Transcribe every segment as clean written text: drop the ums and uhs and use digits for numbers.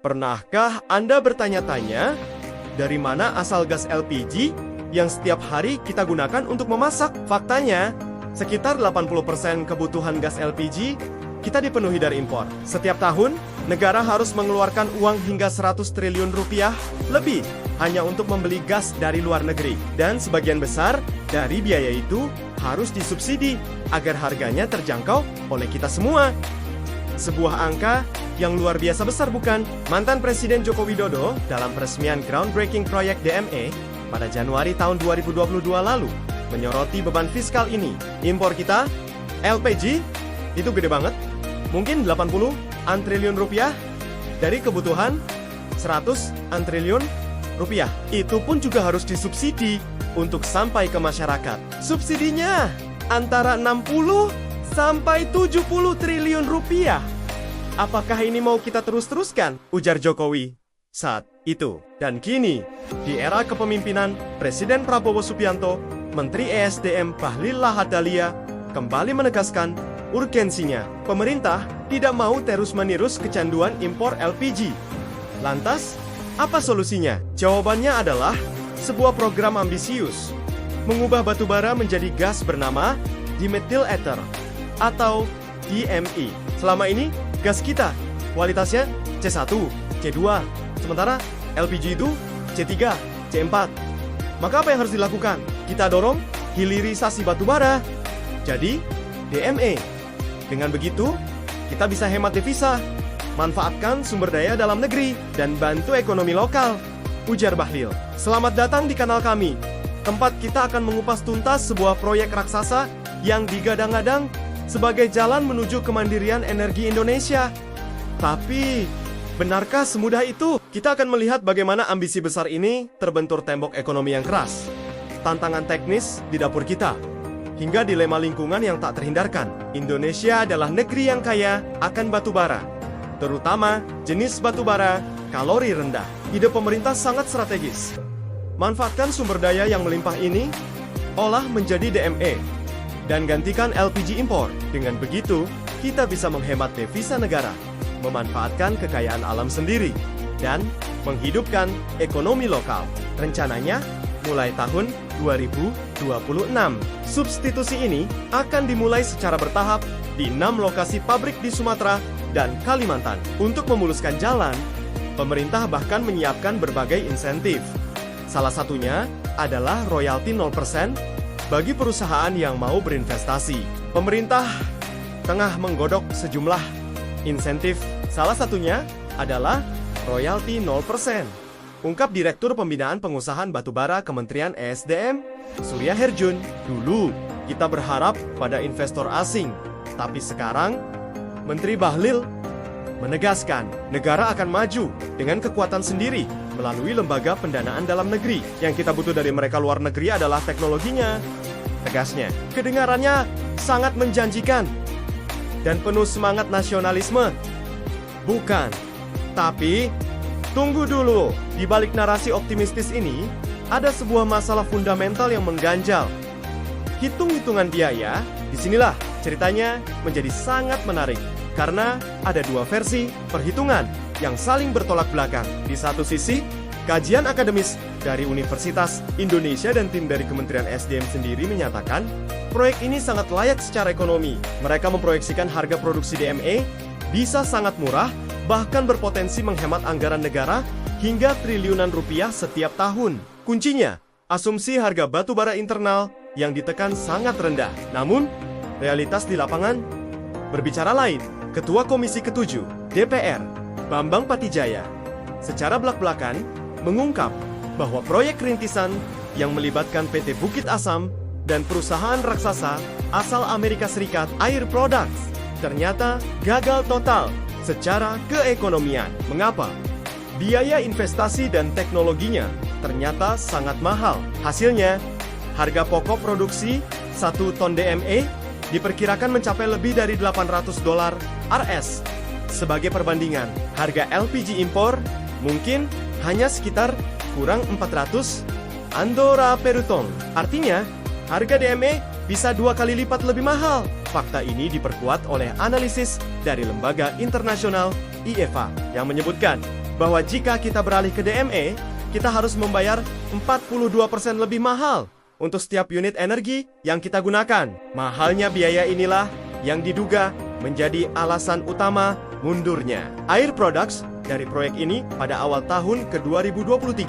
Pernahkah Anda bertanya-tanya, dari mana asal gas LPG yang setiap hari kita gunakan untuk memasak? Faktanya, sekitar 80% kebutuhan gas LPG kita dipenuhi dari impor. Setiap tahun, negara harus mengeluarkan uang hingga 100 triliun rupiah lebih hanya untuk membeli gas dari luar negeri. Dan sebagian besar dari biaya itu harus disubsidi agar harganya terjangkau oleh kita semua. Sebuah angka yang luar biasa besar, bukan? Mantan Presiden Joko Widodo dalam peresmian groundbreaking proyek DME pada Januari tahun 2022 lalu menyoroti beban fiskal ini. Impor kita, LPG, itu gede banget. Mungkin 80-an triliun rupiah dari kebutuhan 100-an triliun rupiah. Itu pun juga harus disubsidi untuk sampai ke masyarakat. Subsidinya antara 60 sampai 70 triliun rupiah. Apakah ini mau kita terus-teruskan? Ujar Jokowi saat itu. Dan kini, di era kepemimpinan Presiden Prabowo Subianto, Menteri ESDM Bahlil Lahadalia kembali menegaskan urgensinya. Pemerintah tidak mau terus-menerus kecanduan impor LPG. Lantas, apa solusinya? Jawabannya adalah sebuah program ambisius, mengubah batubara menjadi gas bernama dimethyl ether atau DME. Selama ini, gas kita kualitasnya C1, C2, sementara LPG itu C3, C4. Maka apa yang harus dilakukan? Kita dorong hilirisasi batubara, jadi DME. Dengan begitu, kita bisa hemat devisa, manfaatkan sumber daya dalam negeri, dan bantu ekonomi lokal, ujar Bahlil. Selamat datang di kanal kami, tempat kita akan mengupas tuntas sebuah proyek raksasa yang digadang-gadang sebagai jalan menuju kemandirian energi Indonesia. Tapi, benarkah semudah itu? Kita akan melihat bagaimana ambisi besar ini terbentur tembok ekonomi yang keras, tantangan teknis di dapur kita, hingga dilema lingkungan yang tak terhindarkan. Indonesia adalah negeri yang kaya akan batu bara, terutama jenis batu bara kalori rendah. Ide pemerintah sangat strategis. Manfaatkan sumber daya yang melimpah ini, olah menjadi DME, dan gantikan LPG impor. Dengan begitu, kita bisa menghemat devisa negara, memanfaatkan kekayaan alam sendiri, dan menghidupkan ekonomi lokal. Rencananya, mulai tahun 2026. Substitusi ini akan dimulai secara bertahap di 6 lokasi pabrik di Sumatera dan Kalimantan. Untuk memuluskan jalan, pemerintah bahkan menyiapkan berbagai insentif. Salah satunya adalah royalti 0% bagi perusahaan yang mau berinvestasi. Pemerintah tengah menggodok sejumlah insentif. Salah satunya adalah royalti 0%. Ungkap Direktur Pembinaan Pengusahaan Batubara Kementerian ESDM, Surya Herjun. Dulu, kita berharap pada investor asing. Tapi sekarang, Menteri Bahlil menegaskan negara akan maju dengan kekuatan sendiri melalui lembaga pendanaan dalam negeri. Yang kita butuh dari mereka luar negeri adalah teknologinya. Tegasnya, kedengarannya sangat menjanjikan dan penuh semangat nasionalisme. Bukan, tapi tunggu dulu. Di balik narasi optimistis ini, ada sebuah masalah fundamental yang mengganjal. Hitung-hitungan biaya, disinilah ceritanya menjadi sangat menarik. Karena ada dua versi perhitungan yang saling bertolak belakang. Di satu sisi, kajian akademis dari Universitas Indonesia dan tim dari Kementerian SDM sendiri menyatakan proyek ini sangat layak secara ekonomi. Mereka memproyeksikan harga produksi DME bisa sangat murah, bahkan berpotensi menghemat anggaran negara hingga triliunan rupiah setiap tahun. Kuncinya, asumsi harga batu bara internal yang ditekan sangat rendah. Namun, realitas di lapangan berbicara lain. Ketua Komisi ke-7 DPR, Bambang Patijaya, secara belak-belakan mengungkap bahwa proyek rintisan yang melibatkan PT Bukit Asam dan perusahaan raksasa asal Amerika Serikat Air Products ternyata gagal total secara keekonomian. Mengapa? Biaya investasi dan teknologinya ternyata sangat mahal. Hasilnya, harga pokok produksi 1 ton DME diperkirakan mencapai lebih dari $800 RS. Sebagai perbandingan, harga LPG impor mungkin hanya sekitar kurang 400 Andorra per ton. Artinya, harga DME bisa 2 kali lipat lebih mahal. Fakta ini diperkuat oleh analisis dari lembaga internasional IEVA yang menyebutkan bahwa jika kita beralih ke DME, kita harus membayar 42% lebih mahal untuk setiap unit energi yang kita gunakan. Mahalnya biaya inilah yang diduga menjadi alasan utama mundurnya Air Products dari proyek ini pada awal tahun ke-2023.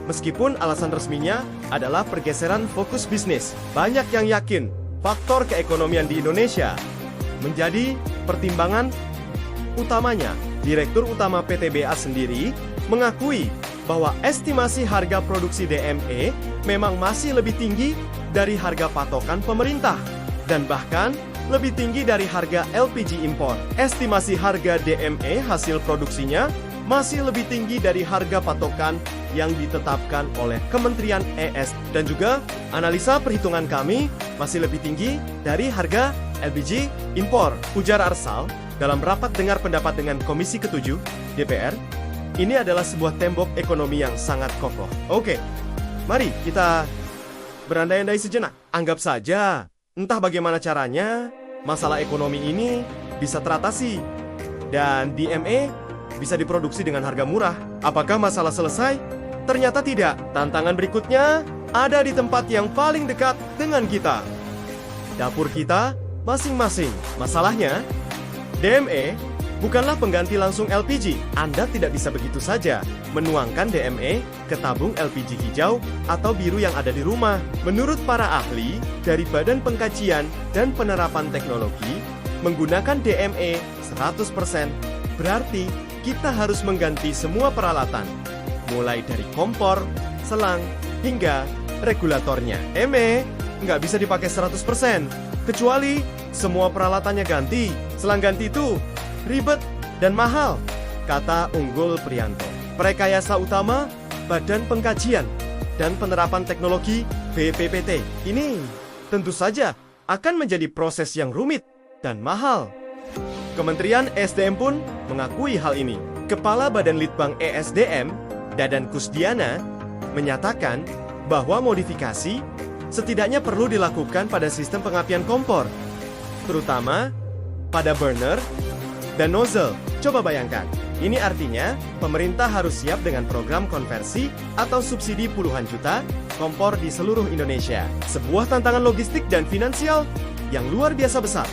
Meskipun alasan resminya adalah pergeseran fokus bisnis, banyak yang yakin faktor keekonomian di Indonesia menjadi pertimbangan utamanya. Direktur Utama PTBA sendiri mengakui bahwa estimasi harga produksi DME memang masih lebih tinggi dari harga patokan pemerintah dan bahkan lebih tinggi dari harga LPG impor. Estimasi harga DME hasil produksinya masih lebih tinggi dari harga patokan yang ditetapkan oleh Kementerian ES. Dan juga analisa perhitungan kami masih lebih tinggi dari harga LPG impor. Ujar Arsal dalam rapat dengar pendapat dengan Komisi ke-7 DPR, ini adalah sebuah tembok ekonomi yang sangat kokoh. Oke, mari kita berandai-andai sejenak. Anggap saja, entah bagaimana caranya, masalah ekonomi ini bisa teratasi. Dan DME bisa diproduksi dengan harga murah. Apakah masalah selesai? Ternyata tidak. Tantangan berikutnya ada di tempat yang paling dekat dengan kita. Dapur kita masing-masing. Masalahnya, DME bukanlah pengganti langsung LPG. Anda tidak bisa begitu saja menuangkan DME ke tabung LPG hijau atau biru yang ada di rumah. Menurut para ahli dari Badan Pengkajian dan Penerapan Teknologi, menggunakan DME 100% berarti kita harus mengganti semua peralatan, mulai dari kompor, selang, hingga regulatornya. Nggak bisa dipakai 100%, kecuali semua peralatannya ganti. Selang ganti itu ribet dan mahal, kata Unggul Priyanto, Prekayasa Utama Badan Pengkajian dan Penerapan Teknologi BPPT. Ini tentu saja akan menjadi proses yang rumit dan mahal. Kementerian ESDM pun mengakui hal ini. Kepala Badan Litbang ESDM, Dadan Kusdiana, menyatakan bahwa modifikasi setidaknya perlu dilakukan pada sistem pengapian kompor, terutama pada burner dan nozzle. Coba bayangkan, ini artinya pemerintah harus siap dengan program konversi atau subsidi puluhan juta kompor di seluruh Indonesia. Sebuah tantangan logistik dan finansial yang luar biasa besar.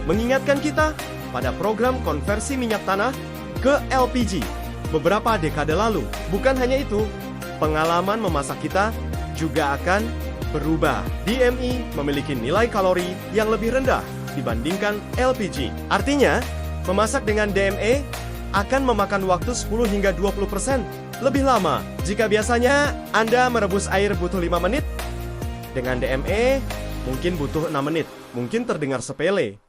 Mengingatkan kita pada program konversi minyak tanah ke LPG beberapa dekade lalu. Bukan hanya itu, pengalaman memasak kita juga akan berubah. DME memiliki nilai kalori yang lebih rendah dibandingkan LPG. Artinya, memasak dengan DME akan memakan waktu 10 hingga 20% lebih lama. Jika biasanya Anda merebus air butuh 5 menit, dengan DME mungkin butuh 6 menit. Mungkin terdengar sepele,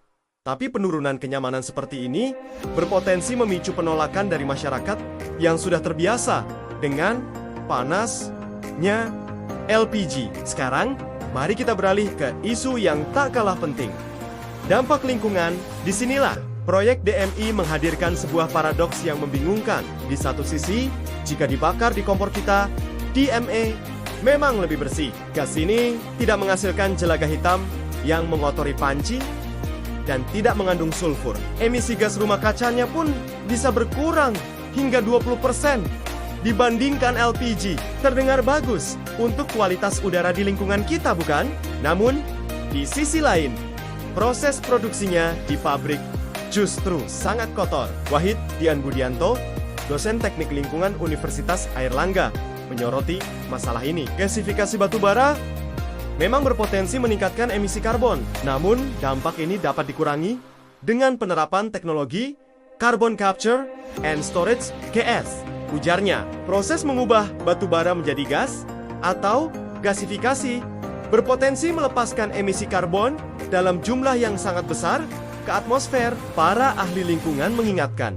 tapi penurunan kenyamanan seperti ini berpotensi memicu penolakan dari masyarakat yang sudah terbiasa dengan panasnya LPG. Sekarang, mari kita beralih ke isu yang tak kalah penting. Dampak lingkungan. Disinilah proyek DME menghadirkan sebuah paradoks yang membingungkan. Di satu sisi, jika dibakar di kompor kita, DME memang lebih bersih. Gas ini tidak menghasilkan jelaga hitam yang mengotori panci dan tidak mengandung sulfur. Emisi gas rumah kacanya pun bisa berkurang hingga 20% dibandingkan LPG. Terdengar bagus untuk kualitas udara di lingkungan kita, bukan? Namun, di sisi lain, proses produksinya di pabrik justru sangat kotor. Wahid Dian Budianto, dosen teknik lingkungan Universitas Airlangga, menyoroti masalah ini. Gasifikasi batubara memang berpotensi meningkatkan emisi karbon. Namun, dampak ini dapat dikurangi dengan penerapan teknologi Carbon Capture and Storage (CS). Ujarnya, proses mengubah batubara menjadi gas atau gasifikasi berpotensi melepaskan emisi karbon dalam jumlah yang sangat besar ke atmosfer. Para ahli lingkungan mengingatkan,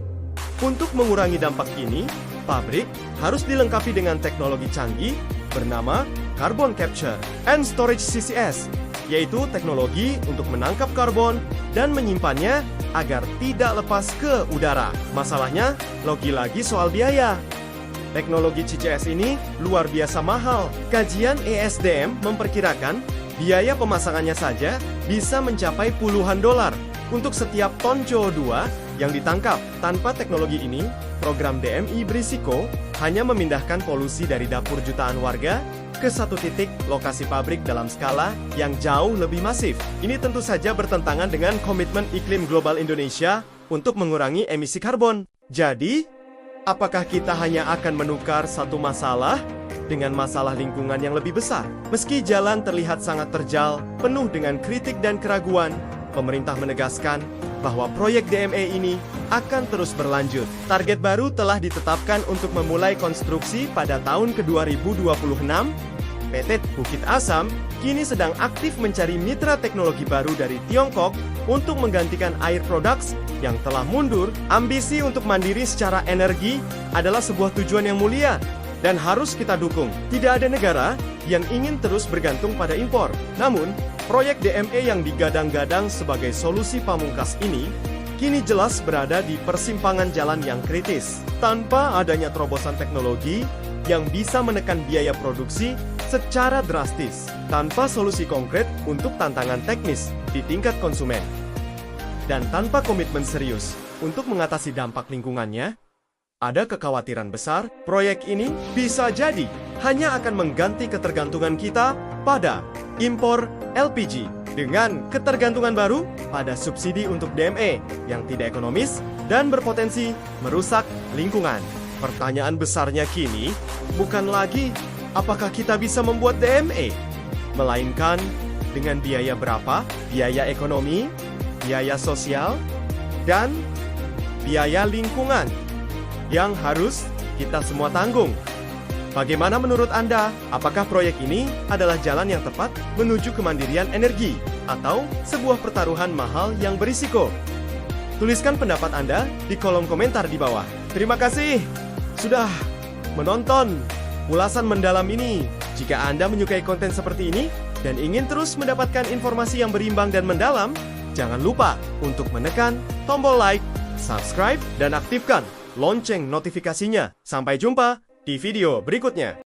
untuk mengurangi dampak ini, pabrik harus dilengkapi dengan teknologi canggih bernama Carbon Capture and Storage (CCS), yaitu teknologi untuk menangkap karbon dan menyimpannya agar tidak lepas ke udara. Masalahnya, lagi-lagi soal biaya. Teknologi CCS ini luar biasa mahal. Kajian ESDM memperkirakan biaya pemasangannya saja bisa mencapai puluhan dolar untuk setiap ton CO2 yang ditangkap. Tanpa teknologi ini, program DMI berisiko hanya memindahkan polusi dari dapur jutaan warga ke satu titik lokasi pabrik dalam skala yang jauh lebih masif. Ini tentu saja bertentangan dengan komitmen iklim global Indonesia untuk mengurangi emisi karbon. Jadi, apakah kita hanya akan menukar satu masalah dengan masalah lingkungan yang lebih besar? Meski jalan terlihat sangat terjal, penuh dengan kritik dan keraguan, pemerintah menegaskan bahwa proyek DME ini akan terus berlanjut. Target baru telah ditetapkan untuk memulai konstruksi pada tahun ke-2026. PT Bukit Asam kini sedang aktif mencari mitra teknologi baru dari Tiongkok untuk menggantikan Air Products yang telah mundur. Ambisi untuk mandiri secara energi adalah sebuah tujuan yang mulia dan harus kita dukung. Tidak ada negara yang ingin terus bergantung pada impor. Namun, proyek DME yang digadang-gadang sebagai solusi pamungkas ini kini jelas berada di persimpangan jalan yang kritis. Tanpa adanya terobosan teknologi yang bisa menekan biaya produksi secara drastis, tanpa solusi konkret untuk tantangan teknis di tingkat konsumen, dan tanpa komitmen serius untuk mengatasi dampak lingkungannya, ada kekhawatiran besar proyek ini bisa jadi hanya akan mengganti ketergantungan kita pada impor LPG dengan ketergantungan baru pada subsidi untuk DME yang tidak ekonomis dan berpotensi merusak lingkungan. Pertanyaan besarnya kini bukan lagi apakah kita bisa membuat DME, melainkan dengan biaya berapa, biaya ekonomi, biaya sosial, dan biaya lingkungan yang harus kita semua tanggung. Bagaimana menurut Anda? Apakah proyek ini adalah jalan yang tepat menuju kemandirian energi atau sebuah pertaruhan mahal yang berisiko? Tuliskan pendapat Anda di kolom komentar di bawah. Terima kasih sudah menonton ulasan mendalam ini. Jika Anda menyukai konten seperti ini dan ingin terus mendapatkan informasi yang berimbang dan mendalam, jangan lupa untuk menekan tombol like, subscribe, dan aktifkan lonceng notifikasinya. Sampai jumpa di video berikutnya.